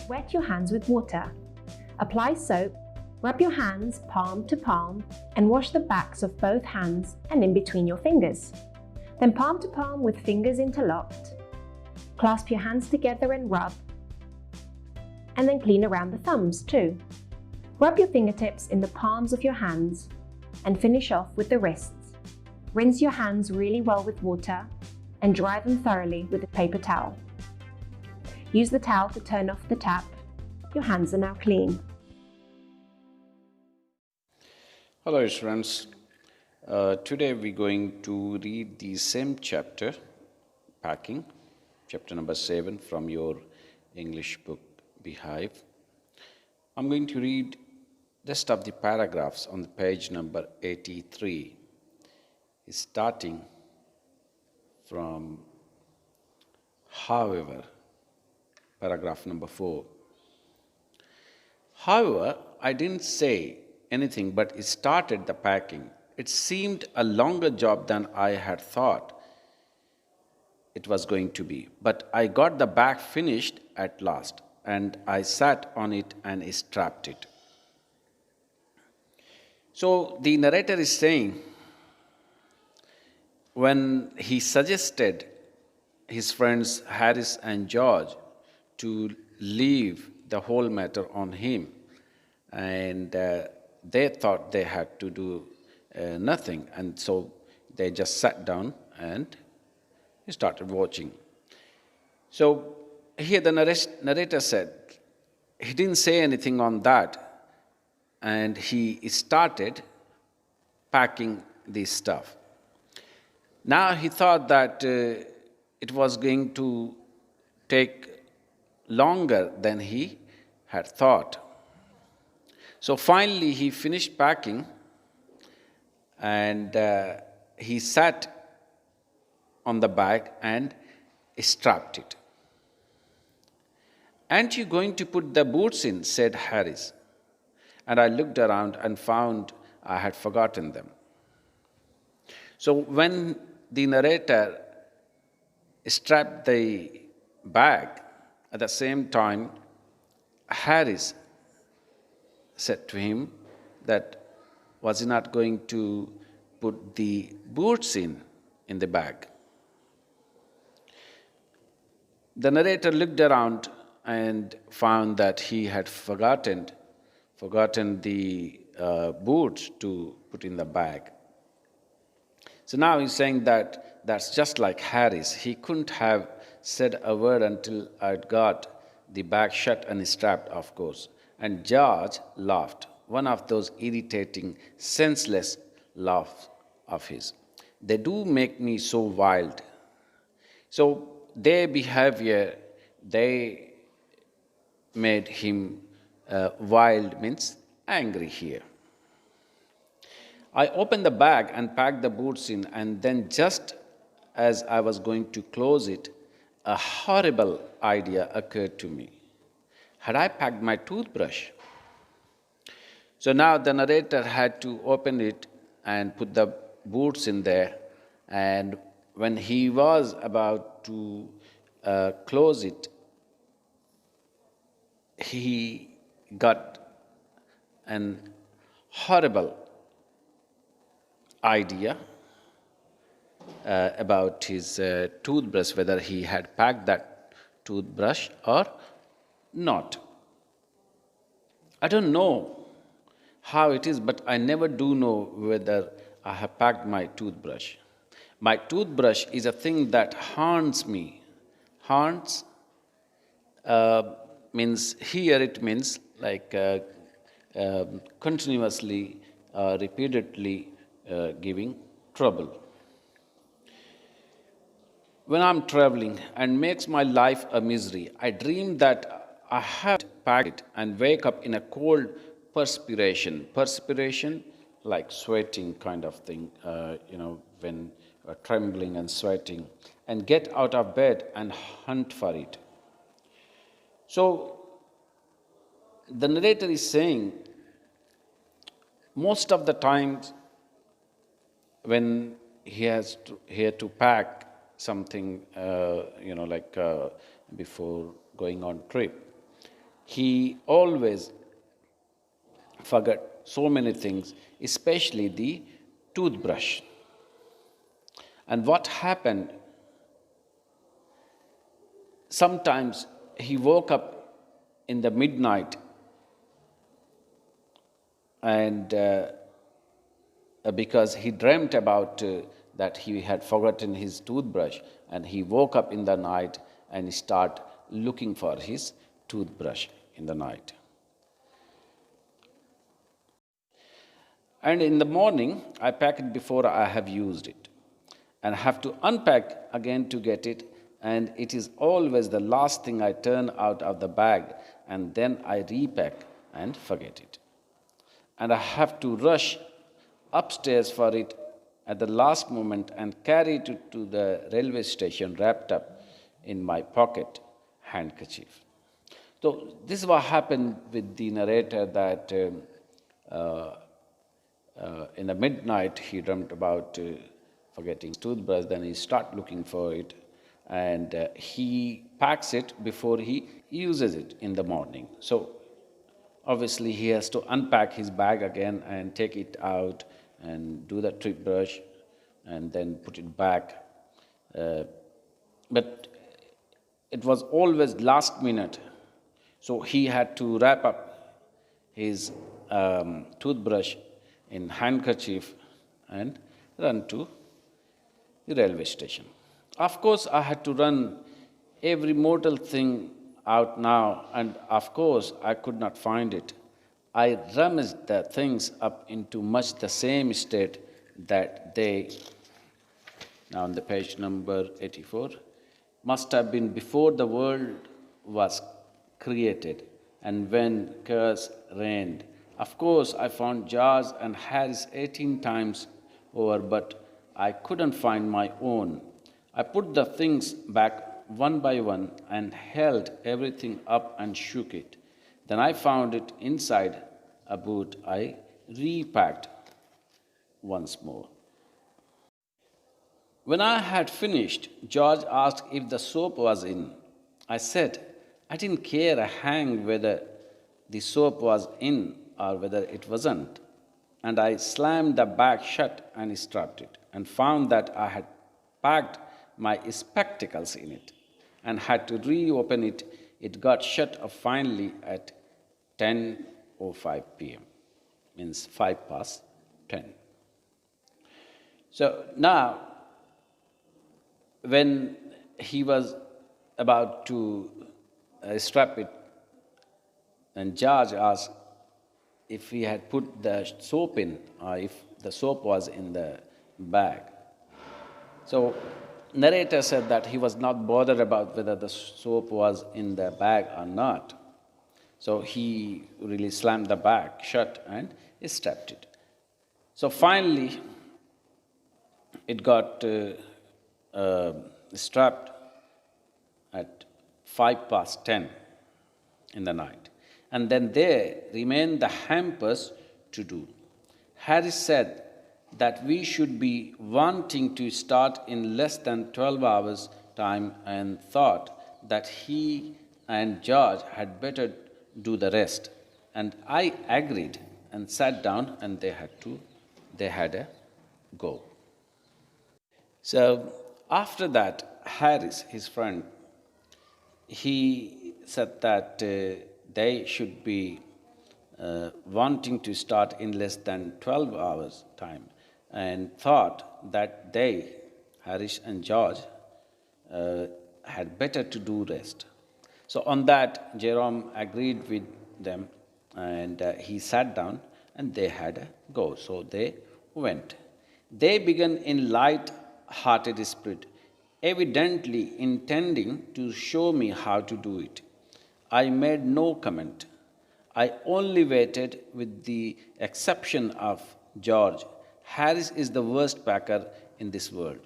Wet your hands with water. Apply soap, rub your hands palm to palm and wash the backs of both hands and in between your fingers. Then palm to palm with fingers interlocked. Clasp your hands together and rub. And then clean around the thumbs too. Rub your fingertips in the palms of your hands and finish off with the wrists. Rinse your hands really well with water and dry them thoroughly with a paper towel. Use the towel to turn off the tap. Your hands are now clean. Hello students, today we're going to read the same chapter, Packing, chapter number 7 from your English book, Behive. I'm going to read rest of the paragraphs on the page number 83, starting from however, paragraph number 4. However, I didn't say anything but started the packing. It seemed a longer job than I had thought it was going to be, but I got the bag finished at last, and I sat on it and strapped it. So the narrator is saying, when he suggested his friends Harris and George to leave the whole matter on him, and they thought they had to do nothing, and so they just sat down and started watching. So here the narrator said he didn't say anything on that, and he started packing this stuff. Now he thought that it was going to take longer than he had thought. So finally he finished packing, and he sat on the bag and strapped it. "Aren't you going to put the boots in?" said Harris. And I looked around and found I had forgotten them. So when the narrator strapped the bag, at the same time, Harris said to him that was he not going to put the boots in the bag. The narrator looked around and found that he had forgotten the boots to put in the bag. So now he's saying that that's just like Harris. He couldn't have said a word until I'd got the bag shut and strapped, of course. And George laughed, one of those irritating, senseless laughs of his. They do make me so wild. So their behavior, they made him wild, means angry here. I opened the bag and packed the boots in, and then just as I was going to close it, a horrible idea occurred to me. Had I packed my toothbrush? So now the narrator had to open it and put the boots in there, and when he was about to close it, he got an horrible idea about his toothbrush, whether he had packed that toothbrush or not. I don't know how it is, but I never do know whether I have packed my toothbrush. My toothbrush is a thing that haunts me. Haunts means, here it means like continuously, repeatedly giving trouble. When I'm traveling and makes my life a misery, I dream that I have packed it and wake up in a cold perspiration. Perspiration, like sweating kind of thing, when trembling and sweating, and get out of bed and hunt for it. So the narrator is saying, most of the times when he had to pack something, before going on trip, He always forgot so many things, especially the toothbrush. And what happened, sometimes he woke up in the midnight and because he dreamt about that he had forgotten his toothbrush, and he woke up in the night and he started looking for his toothbrush in the night. And in the morning, I pack it before I have used it and have to unpack again to get it. And it is always the last thing I turn out of the bag, and then I repack and forget it. And I have to rush upstairs for it at the last moment and carry it to the railway station wrapped up in my pocket handkerchief. So this is what happened with the narrator, that in the midnight he dreamt about forgetting his toothbrush. Then he start looking for it, and he packs it before he uses it in the morning. So obviously he has to unpack his bag again and take it out and do the toothbrush and then put it back. But it was always last minute, so he had to wrap up his toothbrush in handkerchief and run to the railway station. Of course, I had to run every mortal thing out now, and of course, I could not find it. I rummaged the things up into much the same state that they, now on the page number 84, must have been before the world was created and when chaos reigned. Of course, I found George and Harris 18 times over, but I couldn't find my own. I put the things back one by one and held everything up and shook it. Then I found it inside a boot. I repacked once more. When I had finished, George asked if the soap was in. I said I didn't care a hang whether the soap was in or whether it wasn't. And I slammed the bag shut and strapped it, and found that I had packed my spectacles in it and had to reopen it. It got shut finally at 10:05 p.m., means 10:05. So now, when he was about to strap it, and George asked if he had put the soap in or if the soap was in the bag. So narrator said that he was not bothered about whether the soap was in the bag or not. So he really slammed the bag shut and strapped it. So finally, it got strapped at 10:05 in the night. And then there remained the hampers to do. Harris said that we should be wanting to start in less than 12 hours' time, and thought that he and George had better do the rest. And I agreed and sat down, and they had a go. So after that, Harris, his friend, he said that they should be wanting to start in less than 12 hours' time, and thought that they, Harish and George, had better to do rest. So on that, Jerome agreed with them, and he sat down, and they had a go. So they went. They began in light-hearted spirit, evidently intending to show me how to do it. I made no comment. I only waited, with the exception of George. Harris is the worst packer in this world.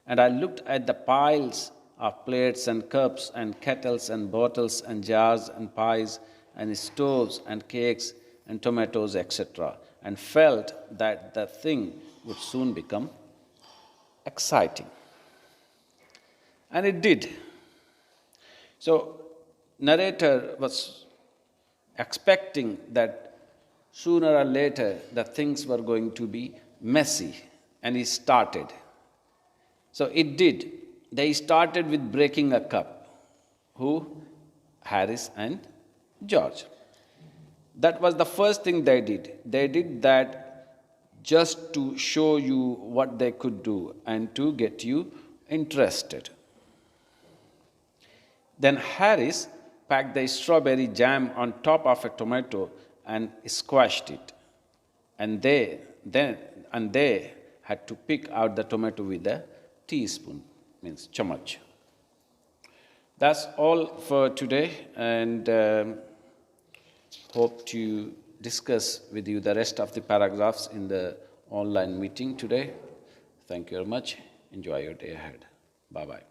And I looked at the piles of plates and cups and kettles and bottles and jars and pies and stoves and cakes and tomatoes, etc., and felt that the thing would soon become exciting. And it did. So narrator was expecting that sooner or later the things were going to be messy, and he started. So it did. They started with breaking a cup. Who? Harris and George. That was the first thing they did. They did that just to show you what they could do and to get you interested. Then Harris packed the strawberry jam on top of a tomato and squashed it. And they had to pick out the tomato with a teaspoon, means chamach. That's all for today, and hope to discuss with you the rest of the paragraphs in the online meeting today. Thank you very much. Enjoy your day ahead. Bye-bye.